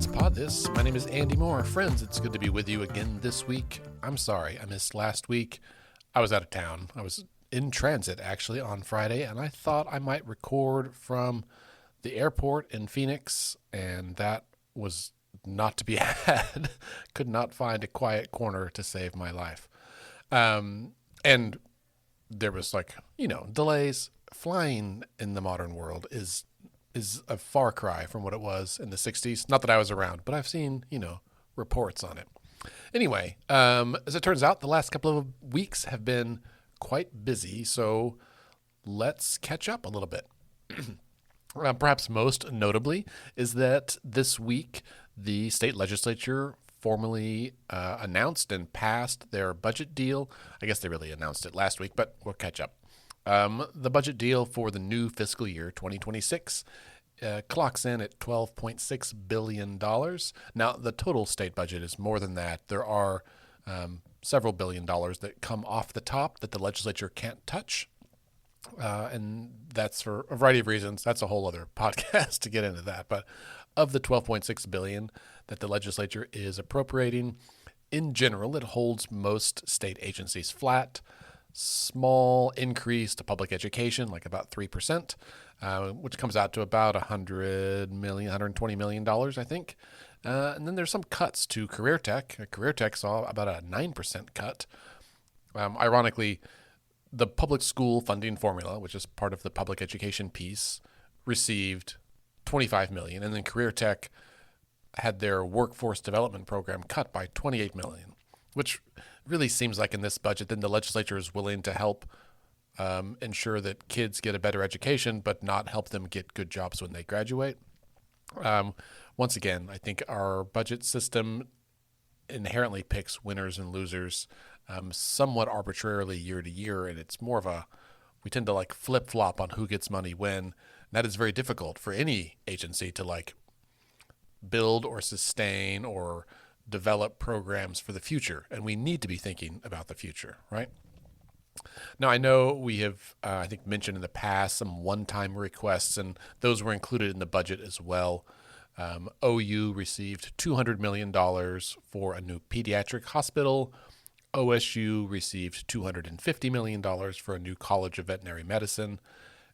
Let's Pod This. My name is Andy Moore. Friends, it's good to be with you again this week. I'm sorry I missed last week. I was out of town. I was in transit, actually, on Friday, and I thought I might record from the airport in Phoenix, and that was not to be had. Could not find a quiet corner to save my life. And there was delays. Flying in the modern world is a far cry from what it was in the 60s. Not that I was around, but I've seen, reports on it. Anyway, as it turns out, the last couple of weeks have been quite busy, so let's catch up a little bit. Perhaps most notably is that this week the state legislature formally announced and passed their budget deal. I guess they really announced it last week, but we'll catch up. The budget deal for the new fiscal year 2026 clocks in at $12.6 billion. Now, the total state budget is more than that. There are several billion dollars that come off the top that the legislature can't touch. And that's for a variety of reasons. That's a whole other podcast to get into that. But of the $12.6 billion that the legislature is appropriating, in general, it holds most state agencies flat. Small increase to public education, like about 3%, which comes out to about $120 million, I think. And then there's some cuts to career tech. Career tech saw about a 9% cut. Ironically, the public school funding formula, which is part of the public education piece, received $25 million, and then career tech had their workforce development program cut by $28 million, which really seems like in this budget, then the legislature is willing to help ensure that kids get a better education, but not help them get good jobs when they graduate. Once again, I think our budget system inherently picks winners and losers somewhat arbitrarily year to year, and it's more of we tend to flip-flop on who gets money when. And that is very difficult for any agency to build or sustain or develop programs for the future, and we need to be thinking about the future, right? Now, I know we have, I think, mentioned in the past some one-time requests, and those were included in the budget as well. OU received $200 million for a new pediatric hospital. OSU received $250 million for a new college of veterinary medicine.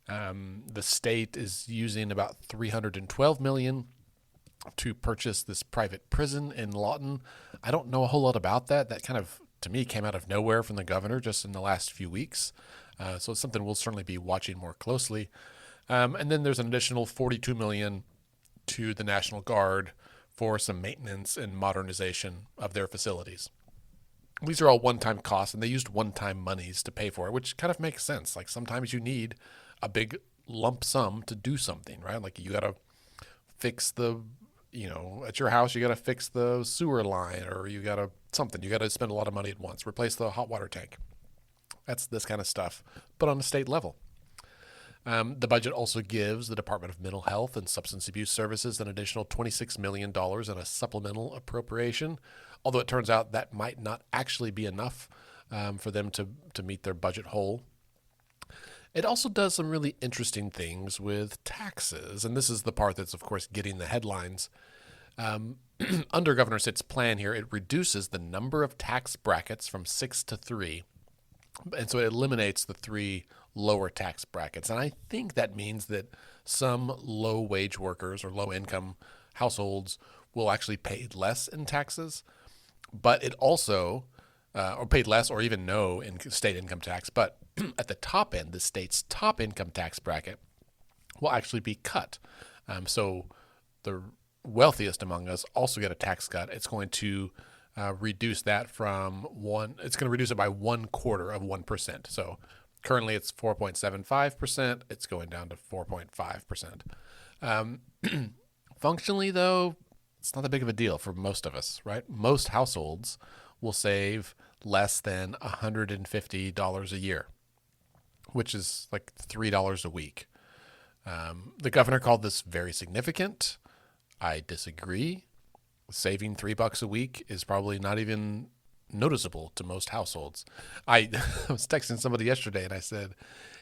The state is using about $312 million to purchase this private prison in Lawton. I don't know a whole lot about that. That kind of, to me, came out of nowhere from the governor just in the last few weeks. So it's something we'll certainly be watching more closely. And then there's an additional $42 million to the National Guard for some maintenance and modernization of their facilities. These are all one-time costs, and they used one-time monies to pay for it, which kind of makes sense. Sometimes you need a big lump sum to do something, right? You got to fix at your house, you got to fix the sewer line, or you got to spend a lot of money at once, replace the hot water tank. That's this kind of stuff, but on a state level. The budget also gives the Department of Mental Health and Substance Abuse Services an additional $26 million in a supplemental appropriation, although it turns out that might not actually be enough for them to meet their budget hole. It also does some really interesting things with taxes, and this is the part that's, of course, getting the headlines. Under Governor Stitt's plan here, it reduces the number of tax brackets from 6 to 3, and so it eliminates the 3 lower tax brackets. And I think that means that some low-wage workers or low-income households will actually pay less in taxes, but it also, or paid less or even no in state income tax, but at the top end, the state's top income tax bracket will actually be cut. So the wealthiest among us also get a tax cut. It's going to reduce that it's going to reduce it by 1/4%. So currently it's 4.75%. It's going down to 4.5%. Functionally, though, it's not that big of a deal for most of us, right? Most households will save less than $150 a year, which is $3 a week. The governor called this very significant. I disagree. Saving $3 a week is probably not even noticeable to most households. I was texting somebody yesterday and I said,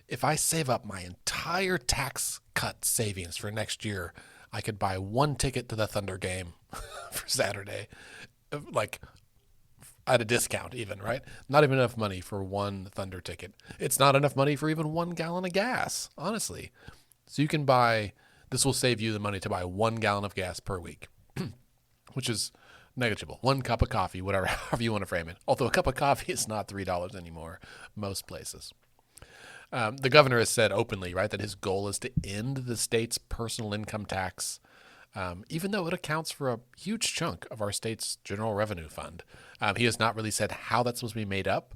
if I save up my entire tax cut savings for next year, I could buy one ticket to the Thunder game for Saturday, like at a discount even, right? Not even enough money for one Thunder ticket. It's not enough money for even 1 gallon of gas, honestly. So you can buy, this will save you the money to buy 1 gallon of gas per week, which is negligible. 1 cup of coffee, whatever, however you want to frame it. Although a cup of coffee is not $3 anymore, most places. The governor has said openly, right, that his goal is to end the state's personal income tax, even though it accounts for a huge chunk of our state's general revenue fund. He has not really said how that's supposed to be made up,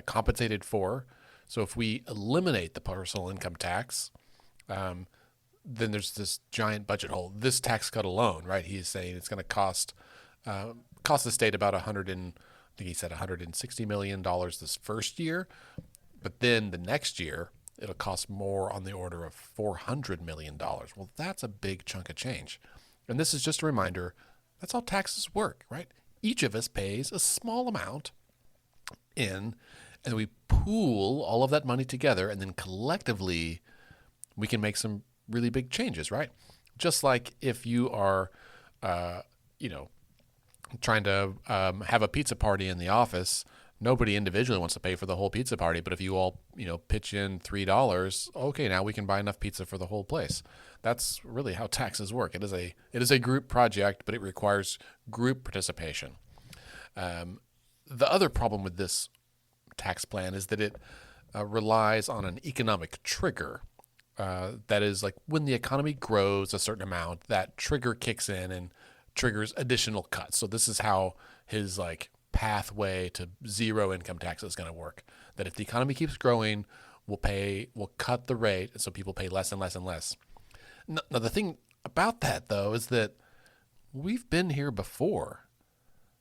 compensated for. So if we eliminate the personal income tax, then there's this giant budget hole. This tax cut alone, right? He is saying it's going to cost the state about I think he said $160 million this first year, but then the next year it'll cost more on the order of $400 million. Well, that's a big chunk of change. And this is just a reminder, that's how taxes work, right? Each of us pays a small amount in, and we pool all of that money together, and then collectively we can make some really big changes, right? Just like if you are, trying to have a pizza party in the office, nobody individually wants to pay for the whole pizza party, but if you all, pitch in $3, okay, now we can buy enough pizza for the whole place. That's really how taxes work. It is a group project, but it requires group participation. The other problem with this tax plan is that it relies on an economic trigger. That is, like, when the economy grows a certain amount, that trigger kicks in and triggers additional cuts. So this is how his pathway to zero income tax is going to work. That if the economy keeps growing, we'll cut the rate, and so people pay less and less and less. Now the thing about that, though, is that we've been here before.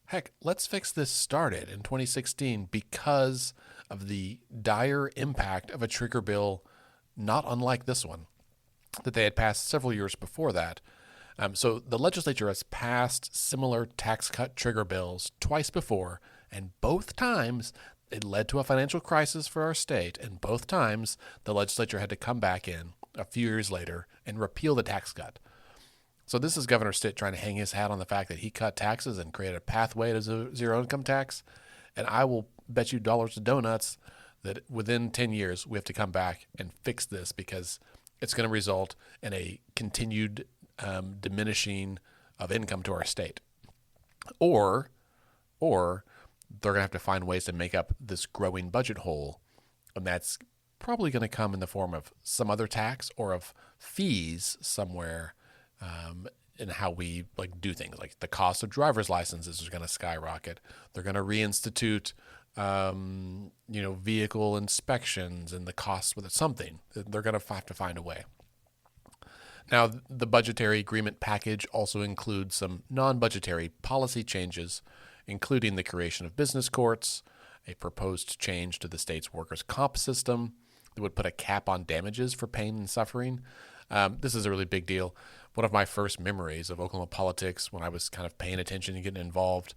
Heck, Let's Fix This started in 2016 because of the dire impact of a trigger bill not unlike this one that they had passed several years before that. So the legislature has passed similar tax cut trigger bills twice before, and both times it led to a financial crisis for our state, and both times the legislature had to come back in a few years later and repeal the tax cut. So this is Governor Stitt trying to hang his hat on the fact that he cut taxes and created a pathway to zero income tax, and I will bet you dollars to donuts that within 10 years we have to come back and fix this, because it's going to result in a continued diminishing of income to our state. Or they're going to have to find ways to make up this growing budget hole, and that's probably going to come in the form of some other tax or of fees somewhere in how we do things. Like the cost of driver's licenses is going to skyrocket. They're going to reinstitute vehicle inspections and the costs with it, something. They're going to have to find a way. Now, the budgetary agreement package also includes some non-budgetary policy changes, including the creation of business courts, a proposed change to the state's workers' comp system that would put a cap on damages for pain and suffering. This is a really big deal. One of my first memories of Oklahoma politics, when I was kind of paying attention and getting involved,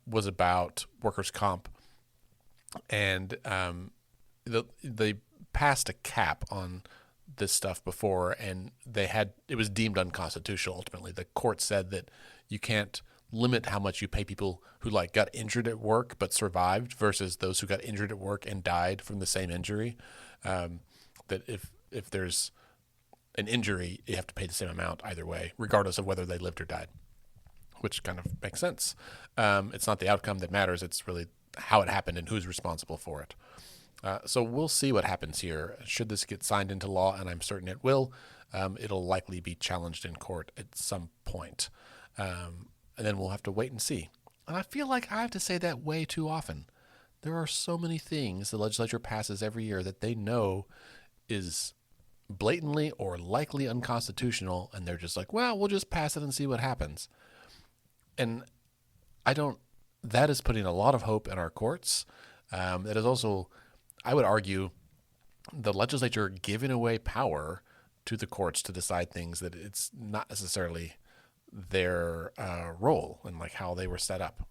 was about workers' comp. And they passed a cap on this stuff before, and it was deemed unconstitutional ultimately. The court said that you can't limit how much you pay people who got injured at work but survived versus those who got injured at work and died from the same injury. That if there's an injury, you have to pay the same amount either way, regardless of whether they lived or died, which kind of makes sense. It's not the outcome that matters. It's really how it happened and who's responsible for it. So we'll see what happens here. Should this get signed into law, and I'm certain it will, it'll likely be challenged in court at some point. And then we'll have to wait and see. And I feel like I have to say that way too often. There are so many things the legislature passes every year that they know is blatantly or likely unconstitutional, and they're just like, well, we'll just pass it and see what happens. And that is putting a lot of hope in our courts. That is also, I would argue, the legislature giving away power to the courts to decide things that it's not necessarily their role and how they were set up.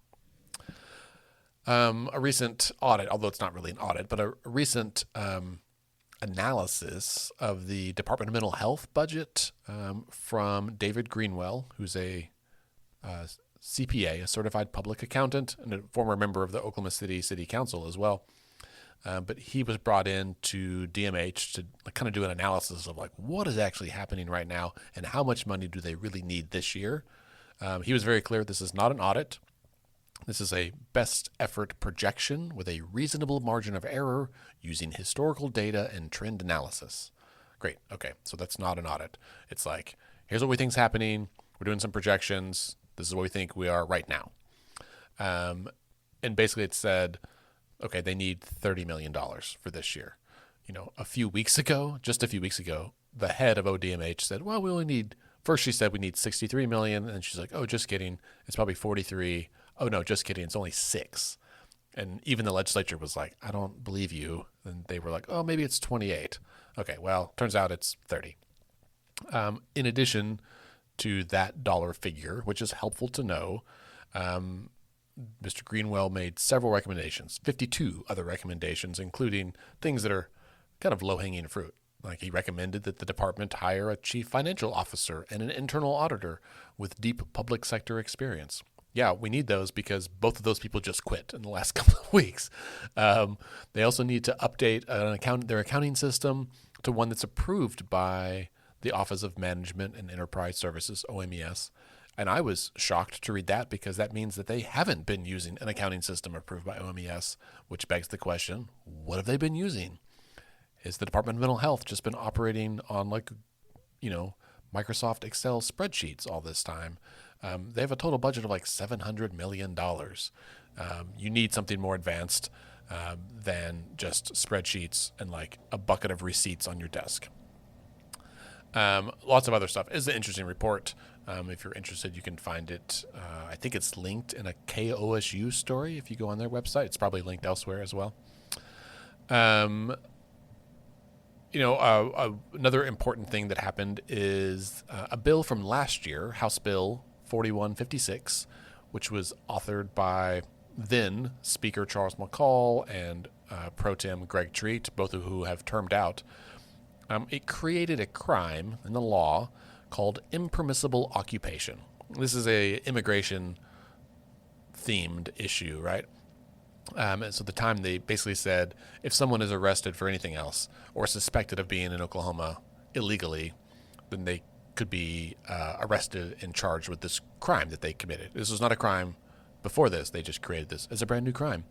A recent audit, although it's not really an audit, but a recent analysis of the Department of Mental Health budget from David Greenwell, who's a CPA, a certified public accountant, and a former member of the Oklahoma City Council as well. But he was brought in to DMH to kind of do an analysis of like what is actually happening right now and how much money do they really need this year. He was very clear this is not an audit. This is a best effort projection with a reasonable margin of error using historical data and trend analysis. Great. Okay. So that's not an audit. It's like, here's what we think is happening. We're doing some projections. This is what we think we are right now. And basically it said, okay, they need $30 million for this year. You know, just a few weeks ago, the head of ODMH said, well, we only need, first she said we need 63 million. And she's like, oh, just kidding. It's probably 43. Oh, no, just kidding. It's only 6. And even the legislature was like, I don't believe you. And they were like, oh, maybe it's 28. Okay, well, turns out it's 30. In addition to that dollar figure, which is helpful to know, Mr. Greenwell made several recommendations, 52 other recommendations, including things that are kind of low-hanging fruit. Like he recommended that the department hire a chief financial officer and an internal auditor with deep public sector experience. Yeah, we need those because both of those people just quit in the last couple of weeks. They also need to update their accounting system to one that's approved by the Office of Management and Enterprise Services, OMES. And I was shocked to read that because that means that they haven't been using an accounting system approved by OMES, which begs the question, what have they been using? Has the Department of Mental Health just been operating on Microsoft Excel spreadsheets all this time? They have a total budget of like $700 million. You need something more advanced than just spreadsheets and like a bucket of receipts on your desk. Lots of other stuff. It's an interesting report. If you're interested, you can find it. I think it's linked in a KOSU story. If you go on their website, it's probably linked elsewhere as well. Another important thing that happened is a bill from last year, House Bill 4156, which was authored by then Speaker Charles McCall and Pro Tem Greg Treat, both of who have termed out. It created a crime in the law called impermissible occupation. This is a immigration themed issue, right? And so at the time they basically said if someone is arrested for anything else or suspected of being in Oklahoma illegally, then they could be arrested and charged with this crime that they committed. This was not a crime before this. They just created this as a brand new crime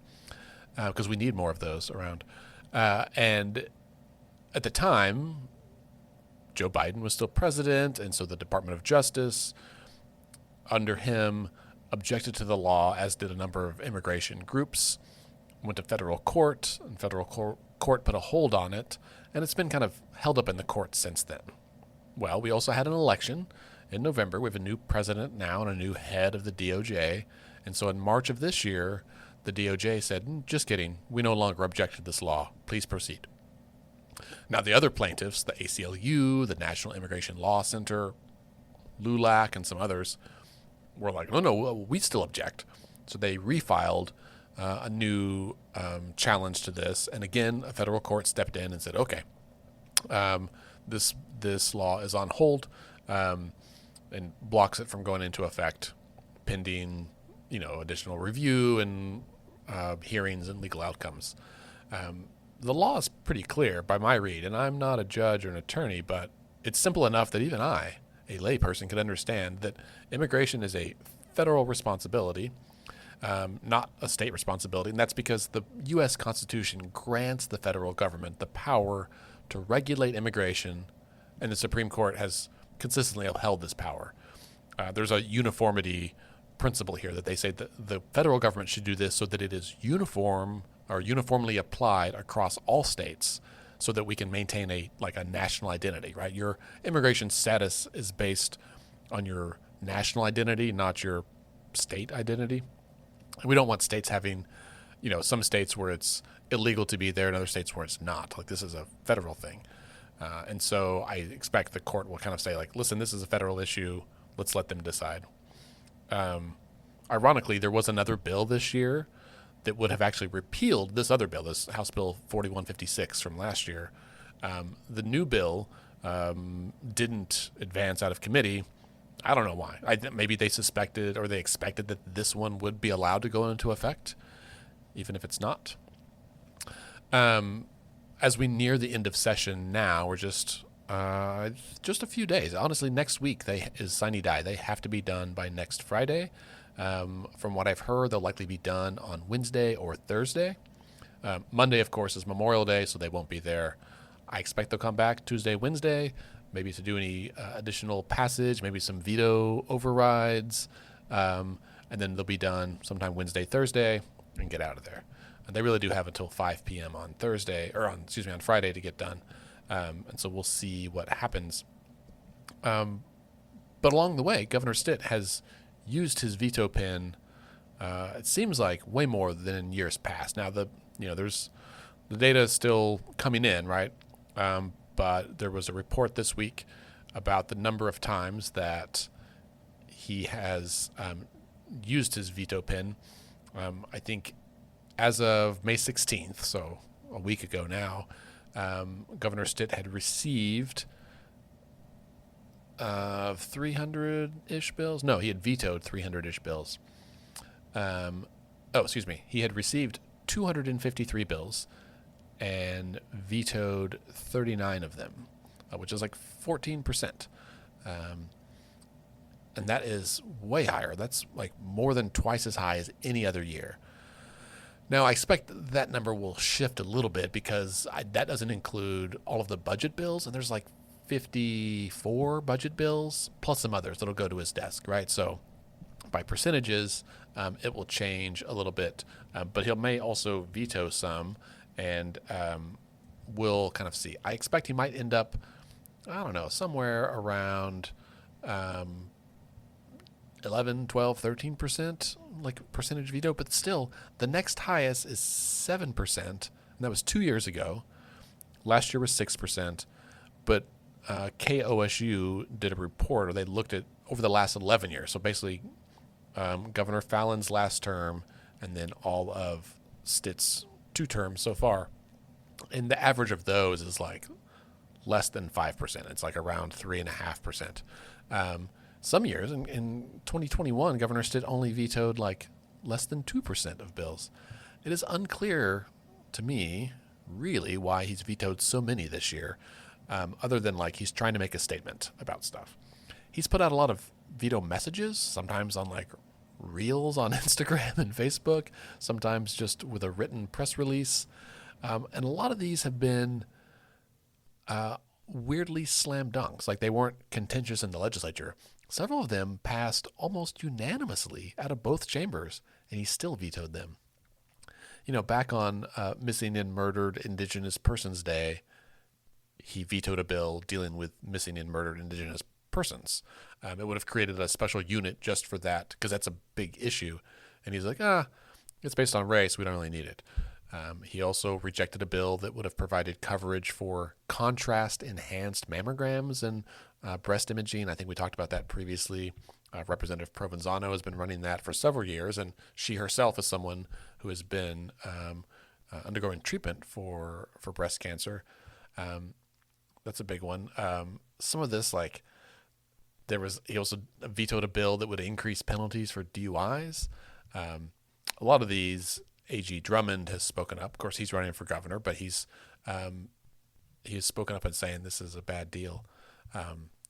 because we need more of those around. And at the time, Joe Biden was still president, and so the Department of Justice, under him, objected to the law, as did a number of immigration groups, went to federal court, and federal court put a hold on it, and it's been kind of held up in the courts since then. Well, we also had an election in November. We have a new president now and a new head of the DOJ, and so in March of this year, the DOJ said, just kidding, we no longer object to this law. Please proceed. Now, the other plaintiffs, the ACLU, the National Immigration Law Center, LULAC, and some others, were like, no, we still object. So they refiled a new challenge to this. And again, a federal court stepped in and said, okay, this law is on hold and blocks it from going into effect pending, additional review and hearings and legal outcomes. The law is pretty clear by my read, and I'm not a judge or an attorney, but it's simple enough that even I, a layperson, can understand that immigration is a federal responsibility, not a state responsibility, and that's because the U.S. Constitution grants the federal government the power to regulate immigration, and the Supreme Court has consistently upheld this power. There's a uniformity principle here that they say that the federal government should do this so that it is uniformly applied across all states so that we can maintain a national identity, right? Your immigration status is based on your national identity, not your state identity. And we don't want states having, some states where it's illegal to be there and other states where it's not. Like this is a federal thing. And so I expect the court will kind of say listen, this is a federal issue. Let's let them decide. Ironically, there was another bill this year that would have actually repealed this other bill, this House Bill 4156 from last year, The new bill didn't advance out of committee. I don't know why. Maybe they suspected or they expected that this one would be allowed to go into effect, even if it's not. As we near the end of session now, we're just a few days. Honestly, next week is sine die. They have to be done by next Friday. From what I've heard, they'll likely be done on Wednesday or Thursday. Monday, of course, is Memorial Day, so they won't be there. I expect they'll come back Tuesday, Wednesday, maybe to do any additional passage, maybe some veto overrides, and then they'll be done sometime Wednesday, Thursday, and get out of there. And they really do have until 5 p.m. on Friday to get done. And so we'll see what happens. But along the way, Governor Stitt has used his veto pen. It seems like way more than in years past. Now the data is still coming in, right? But there was a report this week about the number of times that he has used his veto pen. I think as of May 16th, so a week ago now, Governor Stitt had received 300-ish bills. No, he had vetoed 300-ish bills. He had received 253 bills and vetoed 39 of them, which is like 14%. And that is way higher. That's like more than twice as high as any other year. Now, I expect that number will shift a little bit because that doesn't include all of the budget bills, and there's like 54 budget bills plus some others that'll go to his desk, right? So by percentages, it will change a little bit, but he may also veto some, and we'll kind of see. I expect he might end up, I don't know, somewhere around 11, 12, 13%, like percentage veto, but still the next highest is 7%, and that was 2 years ago. Last year was 6%, but KOSU did a report, or they looked at over the last 11 years. So basically, Governor Fallon's last term and then all of Stitt's 2 terms so far. And the average of those is like less than 5%. It's like around 3.5%. Some years, in 2021, Governor Stitt only vetoed like less than 2% of bills. It is unclear to me, really, why he's vetoed so many this year, other than like he's trying to make a statement about stuff. He's put out a lot of veto messages, sometimes on like reels on Instagram and Facebook, sometimes just with a written press release. And a lot of these have been weirdly slam dunks, like they weren't contentious in the legislature. Several of them passed almost unanimously out of both chambers, and he still vetoed them. You know, back on Missing and Murdered Indigenous Persons Day, he vetoed a bill dealing with missing and murdered Indigenous persons. It would have created a special unit just for that, because that's a big issue. And he's like, it's based on race. We don't really need it. He also rejected a bill that would have provided coverage for contrast-enhanced mammograms and breast imaging. I think we talked about that previously. Representative Provenzano has been running that for several years, and she herself is someone who has been undergoing treatment for breast cancer. That's a big one. Some of this, like, he also vetoed a bill that would increase penalties for DUIs. A lot of these, A.G. Drummond has spoken up. Of course, he's running for governor, but he's spoken up and saying this is a bad deal.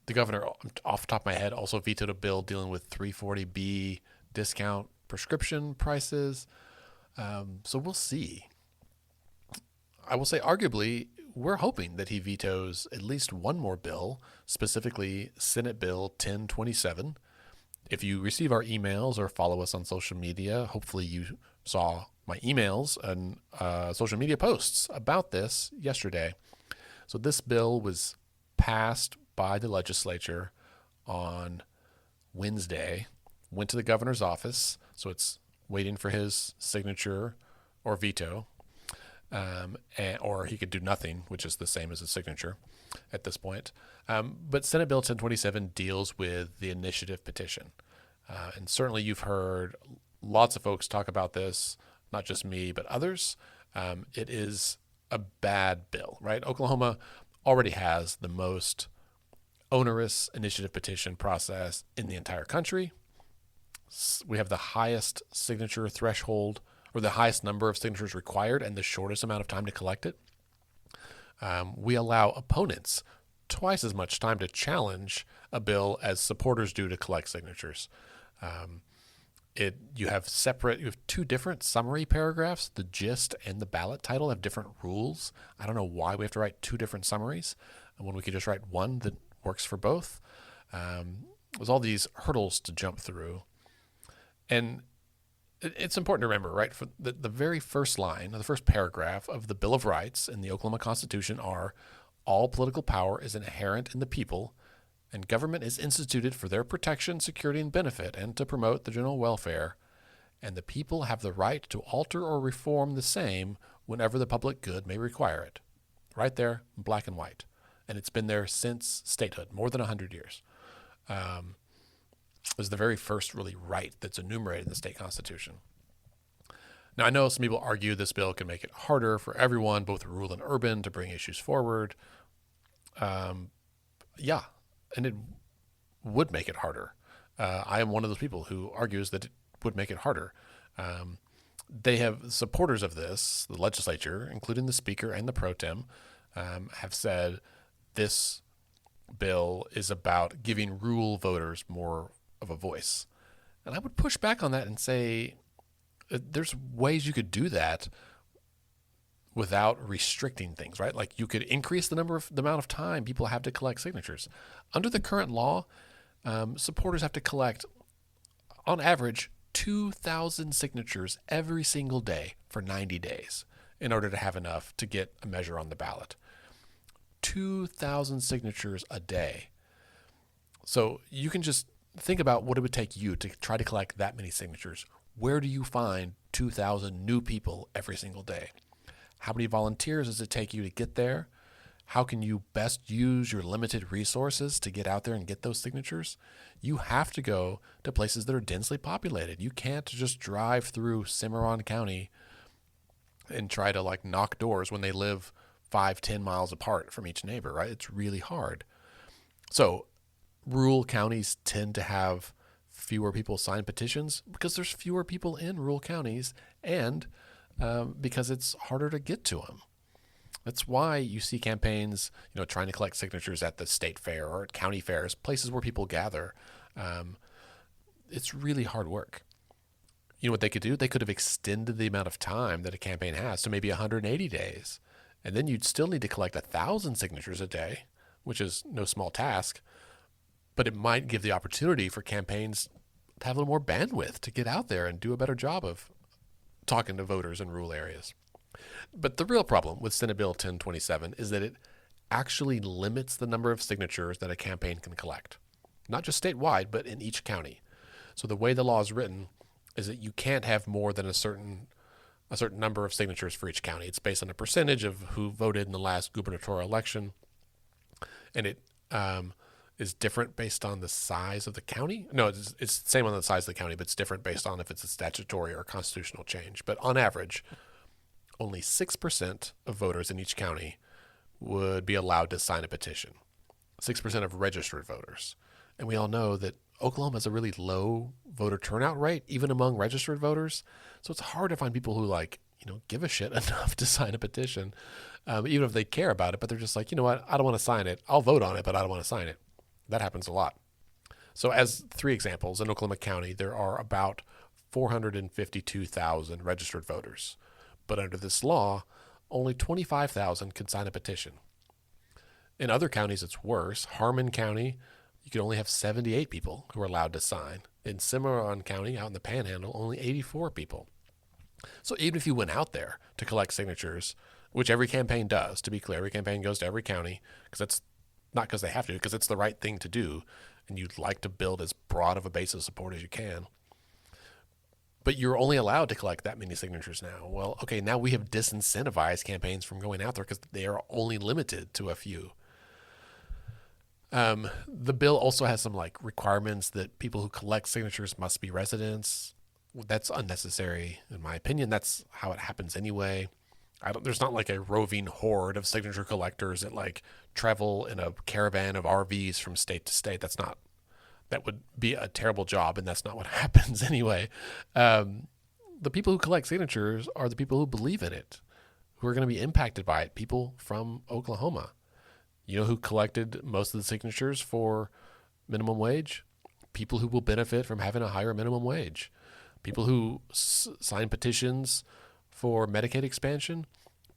The governor, off the top of my head, also vetoed a bill dealing with 340B discount prescription prices. So we'll see. I will say, arguably, we're hoping that he vetoes at least one more bill, specifically Senate Bill 1027. If you receive our emails or follow us on social media, hopefully you saw my emails and social media posts about this yesterday. So this bill was passed by the legislature on Wednesday, went to the governor's office, so it's waiting for his signature or veto, or he could do nothing, which is the same as a signature at this point. But Senate Bill 1027 deals with the initiative petition. And certainly you've heard lots of folks talk about this, not just me, but others. It is a bad bill, right? Oklahoma already has the most onerous initiative petition process in the entire country. We have the highest signature threshold, or the highest number of signatures required, and the shortest amount of time to collect it. We allow opponents twice as much time to challenge a bill as supporters do to collect signatures. You have two different summary paragraphs. The gist and the ballot title have different rules. I don't know why we have to write two different summaries when we could just write one that works for both. There's all these hurdles to jump through. And it's important to remember, right, for the very first line, the first paragraph of the Bill of Rights in the Oklahoma Constitution are, all political power is inherent in the people, and government is instituted for their protection, security, and benefit, and to promote the general welfare, and the people have the right to alter or reform the same whenever the public good may require it. Right there, black and white. And it's been there since statehood, more than 100 years. It was the very first really right that's enumerated in the state constitution. Now, I know some people argue this bill can make it harder for everyone, both rural and urban, to bring issues forward. Yeah, and it would make it harder. I am one of those people who argues that it would make it harder. They have supporters of this, the legislature, including the speaker and the pro tem, have said this bill is about giving rural voters more of a voice. And I would push back on that and say there's ways you could do that without restricting things, right? Like you could increase the amount of time people have to collect signatures. Under the current law, supporters have to collect, on average, 2,000 signatures every single day for 90 days in order to have enough to get a measure on the ballot. 2,000 signatures a day. So you can just think about what it would take you to try to collect that many signatures. Where do you find 2,000 new people every single day? How many volunteers does it take you to get there? How can you best use your limited resources to get out there and get those signatures? You have to go to places that are densely populated. You can't just drive through Cimarron County and try to knock doors when they live 5-10 miles apart from each neighbor, right? It's really hard. So rural counties tend to have fewer people sign petitions because there's fewer people in rural counties and because it's harder to get to them. That's why you see campaigns, trying to collect signatures at the state fair or at county fairs, places where people gather. It's really hard work. You know what they could do? They could have extended the amount of time that a campaign has to maybe 180 days. And then you'd still need to collect 1,000 signatures a day, which is no small task. But it might give the opportunity for campaigns to have a little more bandwidth to get out there and do a better job of talking to voters in rural areas. But the real problem with Senate Bill 1027 is that it actually limits the number of signatures that a campaign can collect, not just statewide, but in each county. So the way the law is written is that you can't have more than a certain number of signatures for each county. It's based on a percentage of who voted in the last gubernatorial election, and it is different based on the size of the county. No, it's the same on the size of the county, but it's different based on if it's a statutory or constitutional change. But on average, only 6% of voters in each county would be allowed to sign a petition. 6% of registered voters. And we all know that Oklahoma has a really low voter turnout rate, even among registered voters. So it's hard to find people who give a shit enough to sign a petition, even if they care about it, but they're just like, you know what, I don't want to sign it. I'll vote on it, but I don't want to sign it. That happens a lot. So as 3 examples, in Oklahoma County, there are about 452,000 registered voters. But under this law, only 25,000 can sign a petition. In other counties, it's worse. Harmon County, you can only have 78 people who are allowed to sign. In Cimarron County, out in the Panhandle, only 84 people. So even if you went out there to collect signatures, which every campaign does, to be clear, every campaign goes to every county, because that's not because they have to, because it's the right thing to do, and you'd like to build as broad of a base of support as you can. But you're only allowed to collect that many signatures now. Well, okay, now we have disincentivized campaigns from going out there because they are only limited to a few. The bill also has some requirements that people who collect signatures must be residents. That's unnecessary, in my opinion. That's how it happens anyway. There's not like a roving horde of signature collectors that like travel in a caravan of RVs from state to state. That would be a terrible job, and that's not what happens anyway. The people who collect signatures are the people who believe in it, who are going to be impacted by it. People from Oklahoma. You know who collected most of the signatures for minimum wage? People who will benefit from having a higher minimum wage. People who sign petitions for Medicaid expansion.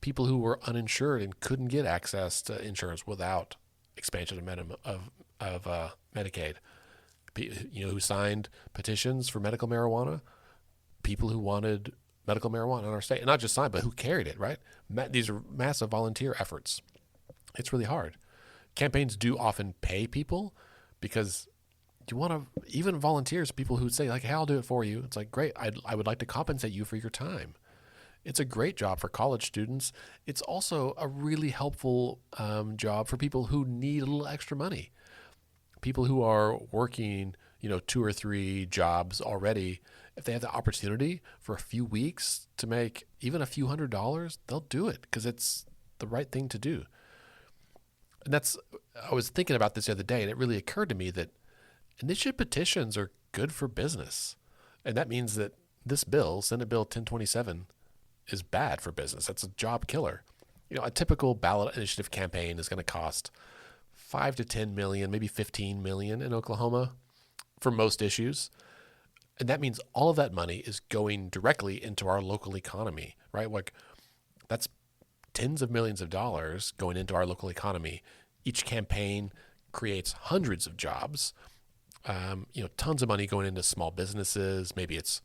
People who were uninsured and couldn't get access to insurance without expansion of Medicaid. Who signed petitions for medical marijuana. People who wanted medical marijuana in our state, and not just signed, but who carried it, right? These are massive volunteer efforts. It's really hard. Campaigns do often pay people because you want to, even volunteers, people who say like, hey, I'll do it for you. It's like, great. I would like to compensate you for your time. It's a great job for college students. It's also a really helpful job for people who need a little extra money. People who are working, 2 or 3 jobs already, if they have the opportunity for a few weeks to make even a few $100s, they'll do it because it's the right thing to do. And I was thinking about this the other day, and it really occurred to me that initiative petitions are good for business. And that means that this bill, Senate Bill 1027, is bad for business. That's a job killer. A typical ballot initiative campaign is going to cost $5 to $10 million, maybe $15 million in Oklahoma for most issues. And that means all of that money is going directly into our local economy, right? Like that's tens of millions of dollars going into our local economy. Each campaign creates hundreds of jobs, tons of money going into small businesses. Maybe it's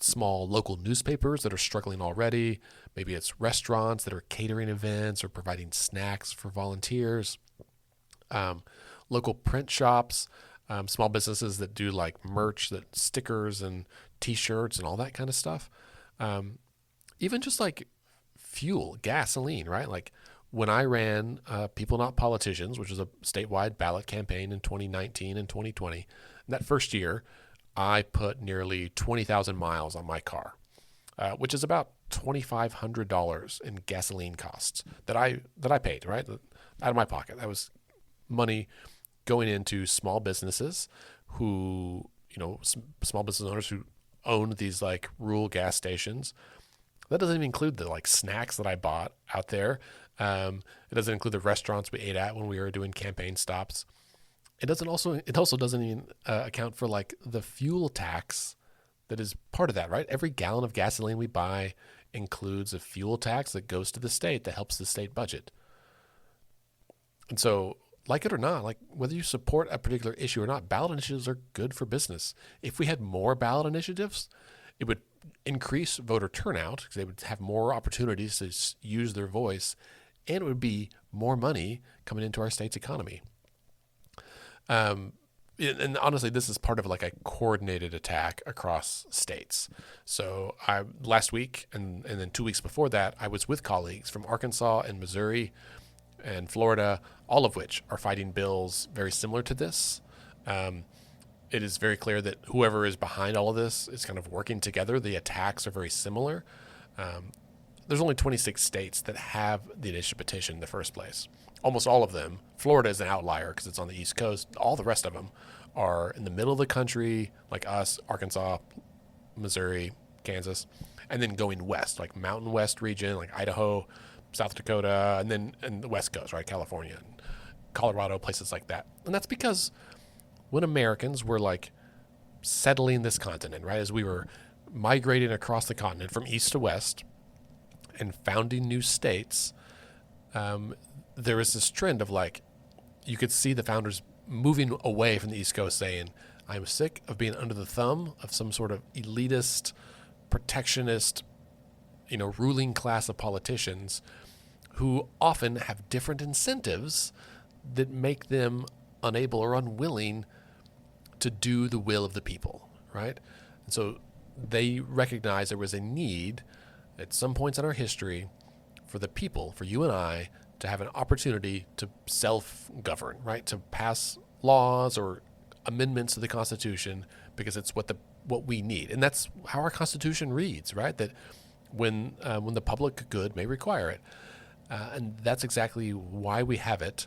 small local newspapers that are struggling already. Maybe it's restaurants that are catering events or providing snacks for volunteers. Local print shops, small businesses that do like merch, that stickers and T-shirts and all that kind of stuff. Even just like fuel, gasoline, right? Like when I ran People Not Politicians, which was a statewide ballot campaign in 2019 and 2020, that first year, I put nearly 20,000 miles on my car, which is about $2,500 in gasoline costs that I paid, right? Out of my pocket. That was money going into small businesses who, small business owners who owned these like rural gas stations. That doesn't even include the like snacks that I bought out there. It doesn't include the restaurants we ate at when we were doing campaign stops. It also doesn't even account for like the fuel tax that is part of that, right? Every gallon of gasoline we buy includes a fuel tax that goes to the state that helps the state budget. And so, like it or not, like whether you support a particular issue or not, ballot initiatives are good for business. If we had more ballot initiatives, it would increase voter turnout because they would have more opportunities to use their voice, and it would be more money coming into our state's economy. And honestly, this is part of like a coordinated attack across states. So last week and then 2 weeks before that, I was with colleagues from Arkansas and Missouri and Florida, all of which are fighting bills very similar to this. It is very clear that whoever is behind all of this is kind of working together. The attacks are very similar. There's only 26 states that have the initiative petition in the first place. Almost all of them. Florida is an outlier because it's on the East Coast. All the rest of them are in the middle of the country, like us, Arkansas, Missouri, Kansas, and then going west, like Mountain West region, like Idaho, South Dakota, and then the West Coast, right? California, and Colorado, places like that. And that's because when Americans were like settling this continent, right, as we were migrating across the continent from east to west and founding new states, there was this trend of like, you could see the founders moving away from the East Coast saying, I'm sick of being under the thumb of some sort of elitist, protectionist, ruling class of politicians who often have different incentives that make them unable or unwilling to do the will of the people, right? And so they recognized there was a need at some points in our history for the people, for you and I, to have an opportunity to self-govern, right? To pass laws or amendments to the Constitution because it's what we need. And that's how our Constitution reads, right? That when the public good may require it. And that's exactly why we have it.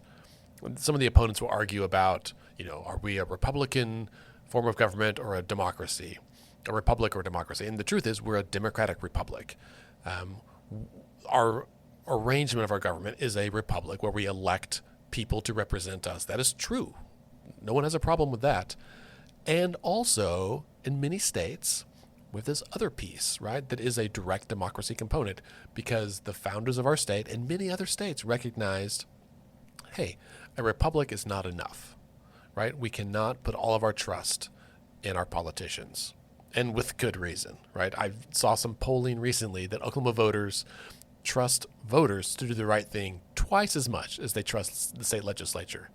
Some of the opponents will argue about, are we a Republican form of government or a democracy, a republic or a democracy? And the truth is, we're a democratic republic. Our arrangement of our government is a republic where we elect people to represent us. That is true. No one has a problem with that. And also, in many states, with this other piece, right, that is a direct democracy component, because the founders of our state and many other states recognized, hey, a republic is not enough, right? We cannot put all of our trust in our politicians, and with good reason, right? I saw some polling recently that Oklahoma voters trust voters to do the right thing twice as much as they trust the state legislature,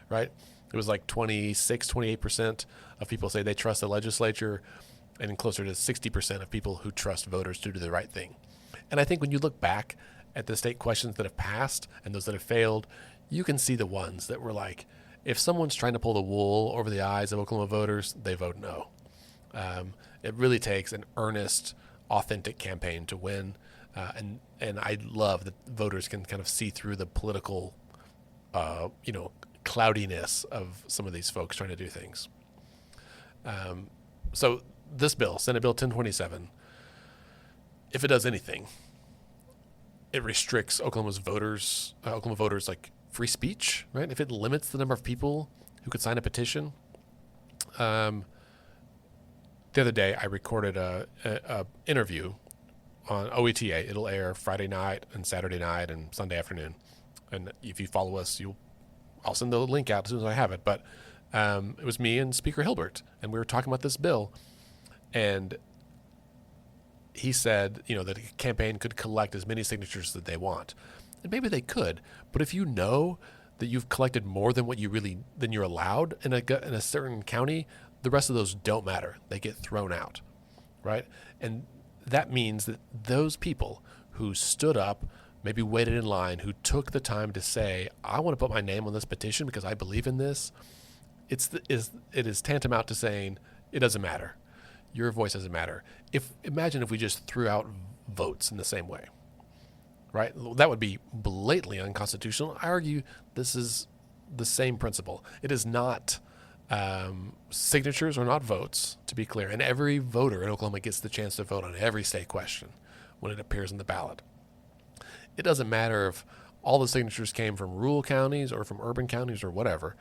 right? It was like 28% of people say they trust the legislature, and closer to 60% of people who trust voters to do the right thing. And I think when you look back at the state questions that have passed and those that have failed, you can see the ones that were like, if someone's trying to pull the wool over the eyes of Oklahoma voters, they vote no. It really takes an earnest, authentic campaign to win. And I love that voters can kind of see through the political, cloudiness of some of these folks trying to do things. So this bill, Senate Bill 1027, if it does anything, it restricts Oklahoma voters like free speech, right? If it limits the number of people who could sign a petition. The other day, I recorded a interview on OETA. It'll air Friday night and Saturday night and Sunday afternoon. And if you follow us, I'll send the link out as soon as I have it. But it was me and Speaker Hilbert, and we were talking about this bill. And he said, that a campaign could collect as many signatures that they want. And maybe they could, but if you know that you've collected more than than you're allowed in a certain county, the rest of those don't matter. They get thrown out, right? And that means that those people who stood up, maybe waited in line, who took the time to say, I want to put my name on this petition because I believe in this, it is tantamount to saying, it doesn't matter. Your voice doesn't matter. Imagine if we just threw out votes in the same way, right? That would be blatantly unconstitutional. I argue this is the same principle. It is not signatures are not votes, to be clear. And every voter in Oklahoma gets the chance to vote on every state question when it appears in the ballot. It doesn't matter if all the signatures came from rural counties or from urban counties or whatever.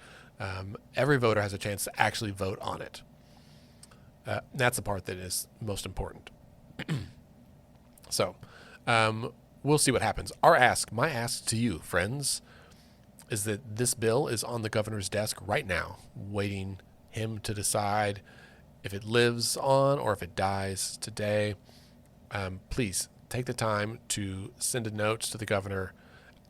Every voter has a chance to actually vote on it. That's the part that is most important. So we'll see what happens. My ask to you, friends, is that this bill is on the governor's desk right now, waiting him to decide if it lives on or if it dies today. Please take the time to send a note to the governor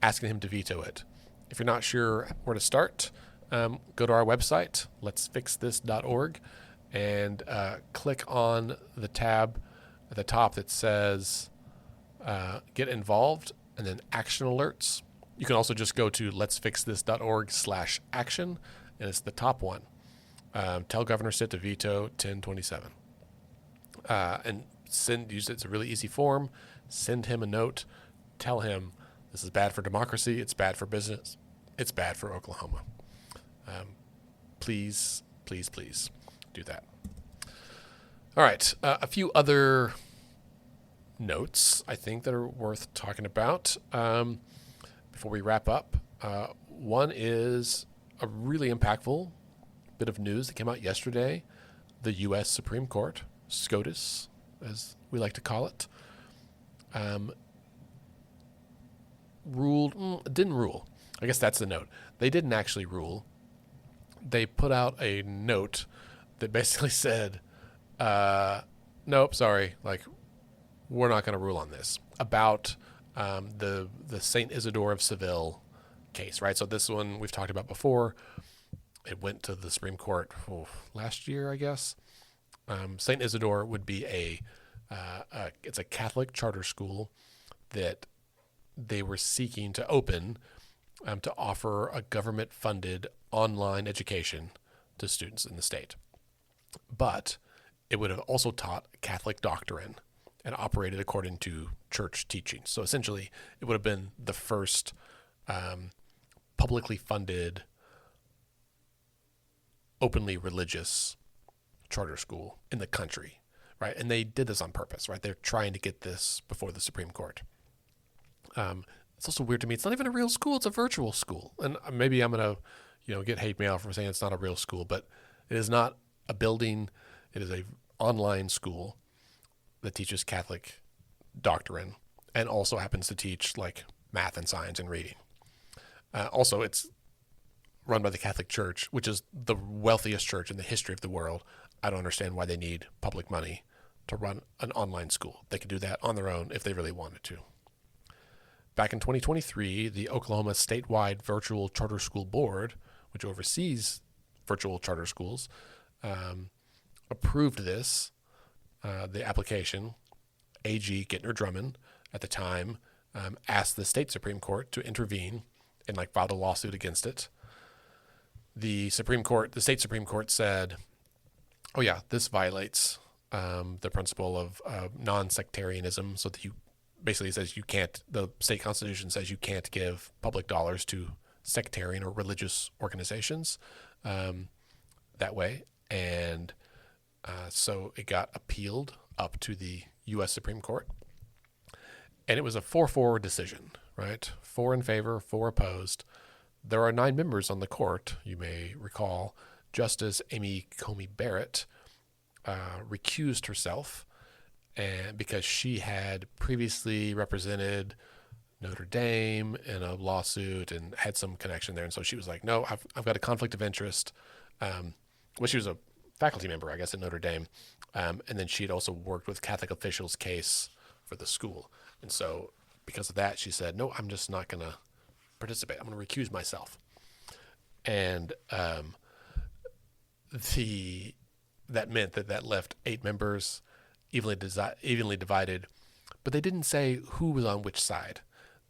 asking him to veto it. If you're not sure where to start, go to our website, letsfixthis.org, and click on the tab at the top that says Get Involved and then Action Alerts. You can also just go to letsfixthis.org/action, and it's the top one. Tell Governor Stitt to veto 1027. And use it. It's a really easy form. Send him a note. Tell him this is bad for democracy. It's bad for business. It's bad for Oklahoma. Please, please, please do that. All right. A few other notes, I think, that are worth talking about before we wrap up. One is a really impactful bit of news that came out yesterday. The U.S. Supreme Court, SCOTUS, as we like to call it, didn't rule. I guess that's the note. They didn't actually rule. They put out a note that basically said, nope, sorry, we're not going to rule on this, about the St. Isidore of Seville case, right? So this one we've talked about before. It went to the Supreme Court last year, I guess. St. Isidore would be it's a Catholic charter school that they were seeking to open to offer a government-funded online education to students in the state. But it would have also taught Catholic doctrine and operated according to church teachings. So essentially, it would have been the first publicly funded, openly religious charter school in the country, right? And they did this on purpose, right? They're trying to get this before the Supreme Court. It's also weird to me. It's not even a real school. It's a virtual school. And maybe I'm going to, get hate mail for saying it's not a real school, but it is not a building. It is a online school that teaches Catholic doctrine and also happens to teach like math and science and reading. Also, it's run by the Catholic Church, which is the wealthiest church in the history of the world. I don't understand why they need public money to run an online school. They could do that on their own if they really wanted to. Back in 2023, the Oklahoma statewide Virtual Charter School Board, which oversees virtual charter schools, approved this, the application. AG Gittner Drummond at the time asked the state Supreme Court to intervene and filed a lawsuit against it. The state Supreme Court said, oh yeah, this violates the principle of non-sectarianism, so that basically says the state constitution says you can't give public dollars to sectarian or religious organizations that way. And so it got appealed up to the U.S. Supreme Court. And it was a 4-4 decision, right? 4 in favor, 4 opposed. There are 9 members on the court. You may recall Justice Amy Coney Barrett recused herself because she had previously represented Notre Dame in a lawsuit and had some connection there. And so she was like, no, I've got a conflict of interest. She was a faculty member, I guess, at Notre Dame. And then she had also worked with Catholic officials' case for the school. And so because of that, she said, no, I'm just not going to participate. I'm going to recuse myself. And that meant that left 8 members evenly divided, but they didn't say who was on which side.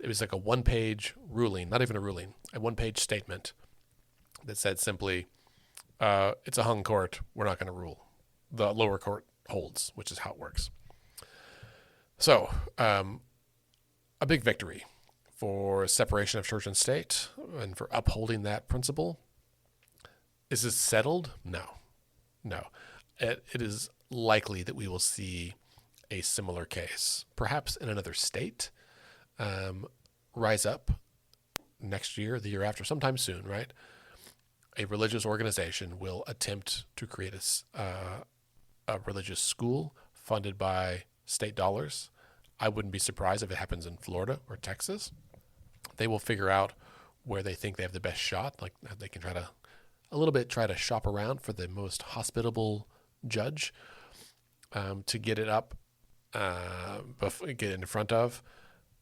It was like a 1-page ruling, not even a ruling, a 1-page statement that said simply, it's a hung court. We're not going to rule. The lower court holds, which is how it works. So, a big victory for separation of church and state and for upholding that principle. Is this settled? No. It is likely that we will see a similar case, perhaps in another state, rise up next year, the year after, sometime soon, right? A religious organization will attempt to create a religious school funded by state dollars. I wouldn't be surprised if it happens in Florida or Texas. They will figure out where they think they have the best shot. Like they can try to shop around for the most hospitable judge to get it up, get it in front of.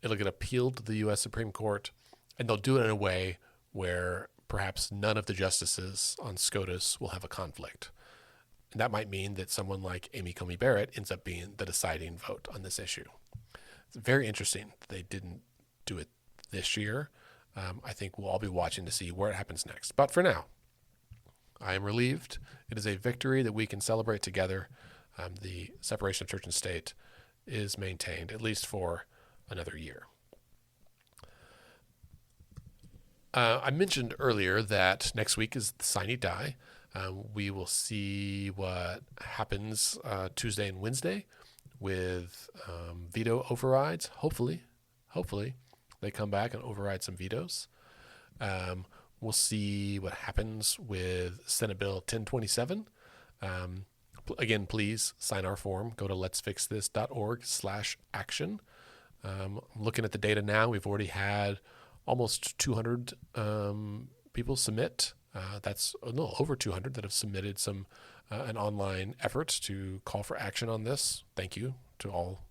It'll get appealed to the U.S. Supreme Court, and they'll do it in a way where perhaps none of the justices on SCOTUS will have a conflict. And that might mean that someone like Amy Coney Barrett ends up being the deciding vote on this issue. It's very interesting that they didn't do it this year. I think we'll all be watching to see where it happens next. But for now, I am relieved. It is a victory that we can celebrate together. The separation of church and state is maintained, at least for another year. I mentioned earlier that next week is the sine die. We will see what happens Tuesday and Wednesday with veto overrides. Hopefully, they come back and override some vetoes. We'll see what happens with Senate Bill 1027. Again, please sign our form. Go to letsfixthis.org/action. Looking at the data now, we've already had almost 200 people submit. That's a little over 200 that have submitted an online effort to call for action on this. Thank you to all.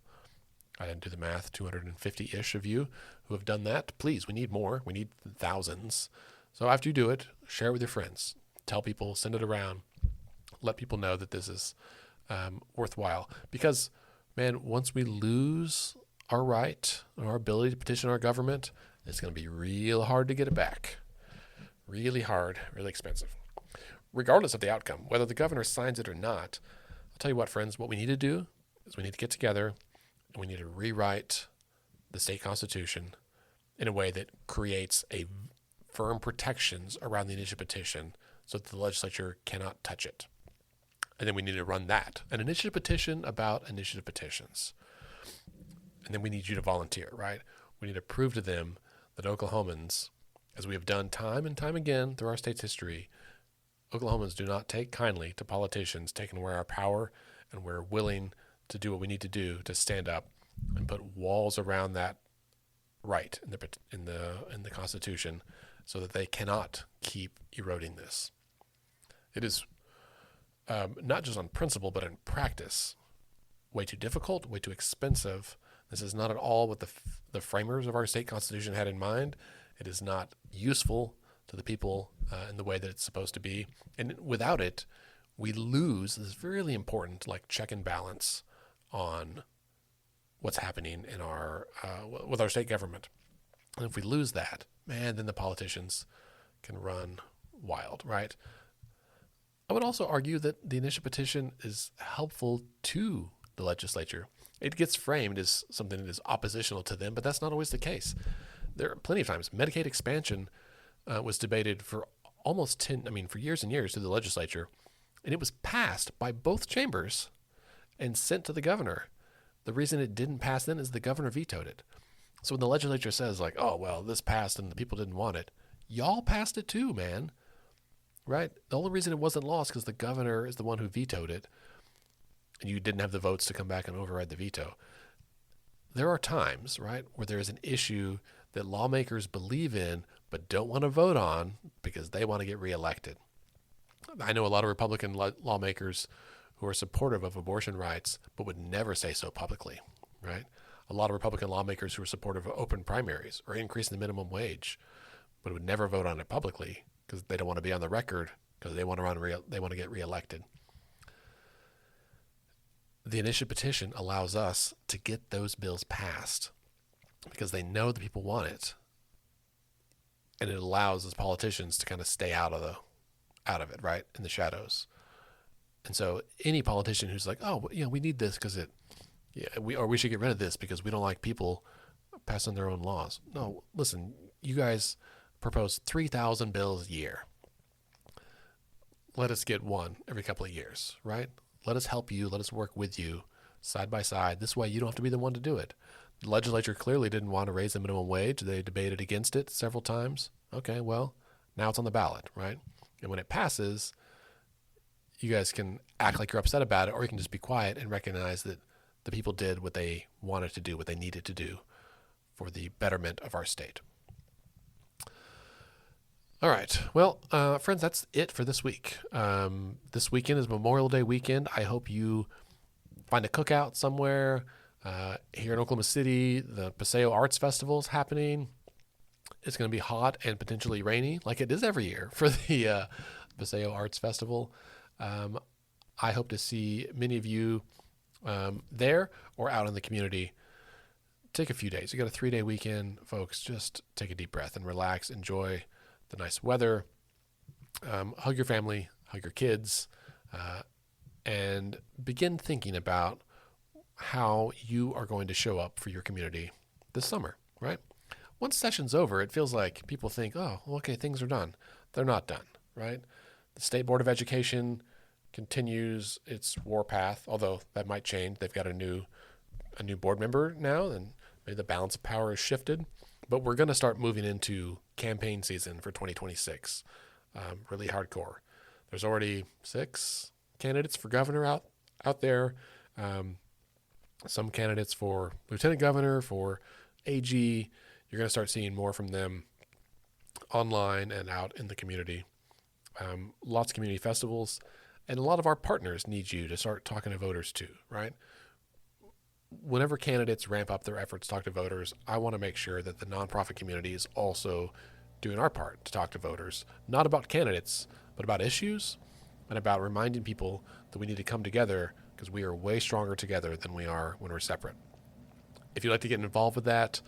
I didn't do the math, 250-ish of you who have done that. Please, we need more. We need thousands. So after you do it, share it with your friends. Tell people, send it around. Let people know that this is worthwhile. Because, man, once we lose our right and our ability to petition our government, it's going to be real hard to get it back. Really hard, really expensive. Regardless of the outcome, whether the governor signs it or not, I'll tell you what, friends, what we need to do is we need to get together and we need to rewrite the state constitution in a way that creates a firm protections around the initiative petition so that the legislature cannot touch it. And then we need to run that, an initiative petition about initiative petitions. And then we need you to volunteer, right? We need to prove to them that Oklahomans, as we have done time and time again through our state's history, Oklahomans do not take kindly to politicians taking away our power, and we're willing to do what we need to do to stand up and put walls around that right in the Constitution so that they cannot keep eroding this. It is not just on principle, but in practice, way too difficult, way too expensive. This is not at all what the framers of our state constitution had in mind. It is not useful to the people in the way that it's supposed to be. And without it, we lose this really important check and balance on what's happening in our with our state government. And if we lose that, man, then the politicians can run wild, right? I would also argue that the initiative petition is helpful to the legislature. It gets framed as something that is oppositional to them, but that's not always the case. There are plenty of times. Medicaid expansion was debated for for years and years through the legislature, and it was passed by both chambers and sent to the governor. The reason it didn't pass then is the governor vetoed it. So when the legislature says oh, well, this passed and the people didn't want it, y'all passed it too, man. Right? The only reason it wasn't lost because the governor is the one who vetoed it, and you didn't have the votes to come back and override the veto. There are times, right, where there is an issue that lawmakers believe in but don't want to vote on because they want to get reelected. I know a lot of Republican lawmakers who are supportive of abortion rights but would never say so publicly, right? A lot of Republican lawmakers who are supportive of open primaries or increasing the minimum wage but would never vote on it publicly because they don't want to be on the record because they want to get reelected. The initiative petition allows us to get those bills passed because they know the people want it, and it allows us politicians to kind of stay out of it, right, in the shadows. And so any politician who's like, oh, we need this because we should get rid of this because we don't like people passing their own laws. No, listen, you guys propose 3,000 bills a year. Let us get one every couple of years, right? Let us help you. Let us work with you side by side. This way you don't have to be the one to do it. The legislature clearly didn't want to raise the minimum wage. They debated against it several times. Okay, well, now it's on the ballot, right? And when it passes, you guys can act like you're upset about it, or you can just be quiet and recognize that the people did what they wanted to do, what they needed to do for the betterment of our state. All right. Well, friends, that's it for this week. This weekend is Memorial Day weekend. I hope you find a cookout somewhere. Here in Oklahoma City, the Paseo Arts Festival is happening. It's going to be hot and potentially rainy, like it is every year for the Paseo Arts Festival. I hope to see many of you there or out in the community. Take a few days. You got a 3-day weekend, folks. Just take a deep breath and relax. Enjoy the nice weather. Hug your family, hug your kids, and begin thinking about how you are going to show up for your community this summer, right? Once session's over, it feels like people think, oh, okay, things are done. They're not done, right? The State Board of Education continues its warpath, although that might change. They've got a new board member now, and maybe the balance of power has shifted. But we're going to start moving into campaign season for 2026, really hardcore. There's already 6 candidates for governor out there. Some candidates for lieutenant governor, for AG. You're going to start seeing more from them online and out in the community. Lots of community festivals, and a lot of our partners need you to start talking to voters too, right? Whenever candidates ramp up their efforts to talk to voters, I want to make sure that the nonprofit community is also doing our part to talk to voters, not about candidates, but about issues and about reminding people that we need to come together because we are way stronger together than we are when we're separate. If you'd like to get involved with that,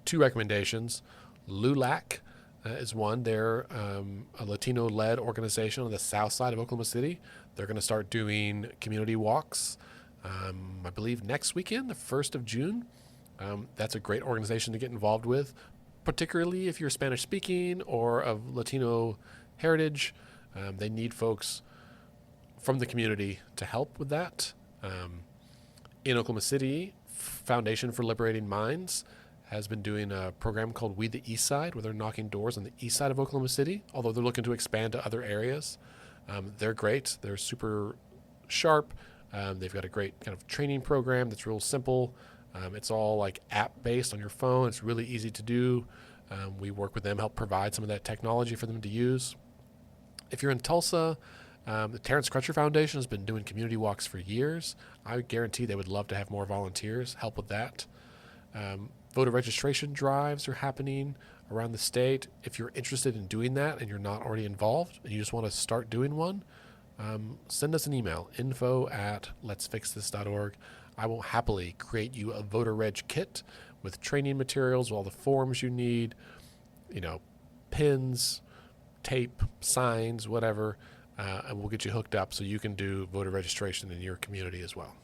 2 recommendations. LULAC is one. They're a Latino-led organization on the south side of Oklahoma City. They're going to start doing community walks I believe next weekend, the 1st of June. That's a great organization to get involved with, particularly if you're Spanish speaking or of Latino heritage. They need folks from the community to help with that. In Oklahoma City, Foundation for Liberating Minds has been doing a program called We the East Side, where they're knocking doors on the east side of Oklahoma City, although they're looking to expand to other areas. They're great. They're super sharp. They've got a great kind of training program that's real simple. It's all like app-based on your phone. It's really easy to do. We work with them, help provide some of that technology for them to use. If you're in Tulsa, the Terrence Crutcher Foundation has been doing community walks for years. I guarantee they would love to have more volunteers help with that. Voter registration drives are happening around the state. If you're interested in doing that and you're not already involved and you just want to start doing one, send us an email, info@letsfixthis.org. I will happily create you a voter reg kit with training materials, all the forms you need, pins, tape, signs, whatever, and we'll get you hooked up so you can do voter registration in your community as well.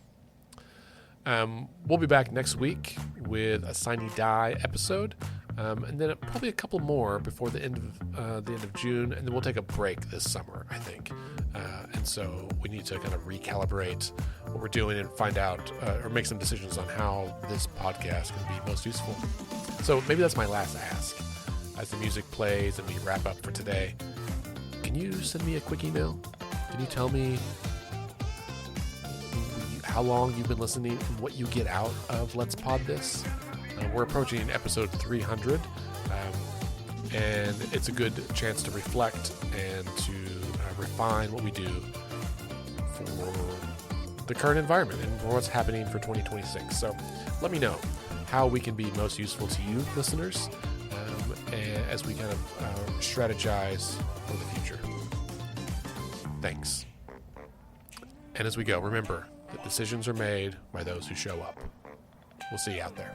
We'll be back next week with a Sine Die episode, and then probably a couple more before the end of June, and then we'll take a break this summer, I think. And so we need to kind of recalibrate what we're doing and find out or make some decisions on how this podcast can be most useful. So maybe that's my last ask. As the music plays and we wrap up for today, can you send me a quick email? Can you tell me how long you've been listening and what you get out of Let's Pod This? We're approaching episode 300, and it's a good chance to reflect and to refine what we do for the current environment and for what's happening for 2026. So let me know how we can be most useful to you, listeners, as we kind of strategize for the future. Thanks. And as we go, remember that decisions are made by those who show up. We'll see you out there.